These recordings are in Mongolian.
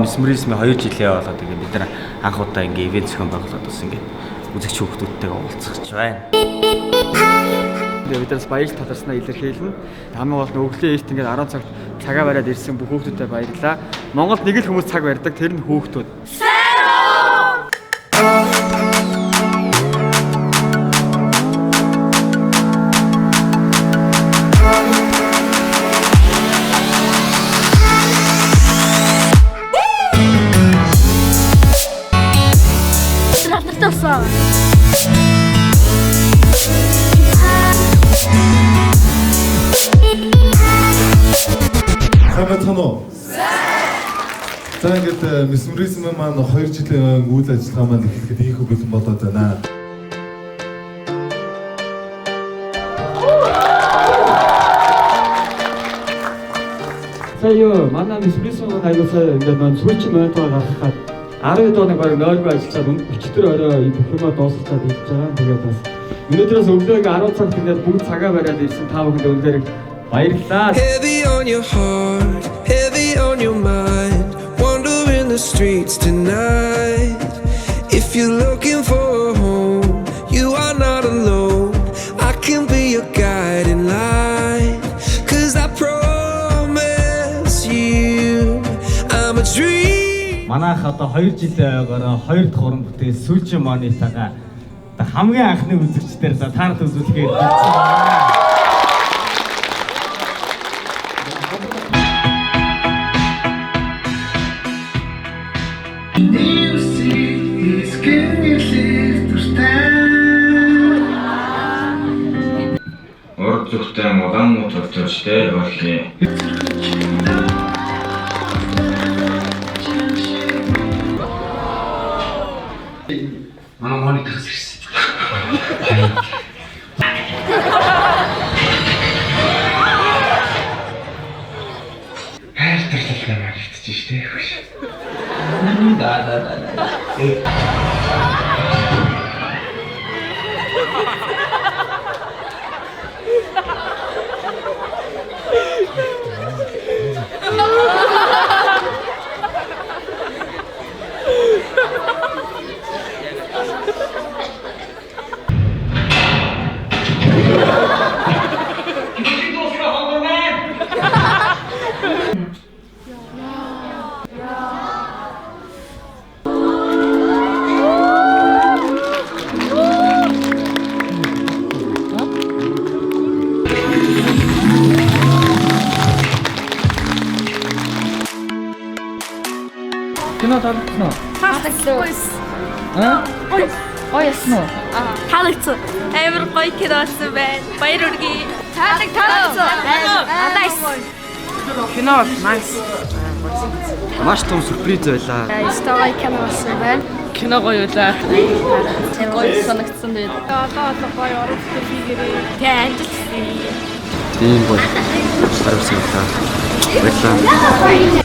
Мисмризмээ 2 жилээ болоод тэгээд бид нар анх удаа ингээ ивент зохион байгуулад бас ингээ үзэгч хүүхдүүдтэйгээ уулзах гэж байна. Тэгээд бидээс баяр таларснаа илэрхийлнэ. Хамгийн гол нь өглөө эрт ингээ 10 цагт цагаа бариад ирсэн бүх хүүхдүүдэд баярлалаа. Монголд нэг л хүмүүс цаг барьдаг, тэр нь хүүхдүүд. Хамаатано. За ингээд месмеризм маань 2 жилийн үйл ажиллагаа маань эхлэхэд ийхүү бэлэн болоод байна. Сая манай месмеризм маань аяусаа ингээд маань сүүлчийн монитор гаргахад 10 доног баг нойргүй ажиллаад өчтөр орой бүх юмаа дуусгачаад ирж байгаа. Тэгээд бас өнөөдрөөс өглөө ингээ 10 цагт ингээд бүгд цагаа бариад ирсэн та бүхэнд өнөөдөр баярлалаа. Heavy on your heart, heavy on your mind. Wander in the streets tonight. If you're looking for a home, you are not alone. I can be your guiding light. 'Cause I promise you I'm a dream. Манайх одоо 2 жил байгаараа 2 дахь уран бүтээл сүүлчийн монитагаа хамгийн анхны үзэгчдээр за та нарт үзүүлэхээр бэлдсэн байна. Урд зүгтээ муган муу төвчтэй явуулъя. Манай монитор ирсэн. Хайр төрлөлтэй магтчих штэ хөөш. Да. Кино таалагдсан уу? Таалагдсан. Ой ясно. Таалагдсан. Амар гоё кино болсон байна. Баяр үргээ. Таалагдсан. Nice. Кино nice. Маш том сюрприз байлаа. Story кино болсон байна. Кино гоё байлаа. Тэр гоё санагдсан байна. Одоо гоё уралдаж хийгээрээ. Тэ амжилттай. Тийм гоё. Харвсан та. Баярлалаа.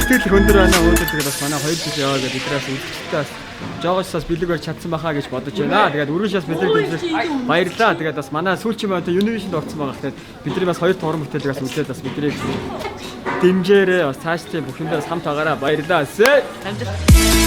Сэтгэл хөндөр байна өөдөө тэгээд бас манай 2 жил яваа гэдэг идрээс үзэгчтэй бас жоогоос бэлэг барь чадсан байхаа гэж бодож байна. Тэгээд үргэлжлээс бэлэг дэмжлээс баярлалаа. Тэгээд бас манай сүүлчийн монитор Univision-д орсон байгаа хэрэг бидний бас 2 дахь уран бүтээлийг бас үзээд бас бидний дэмжээрээ бас цаашдын бүх юм дээр хамт байгаараа баярлалаа. Амжилт.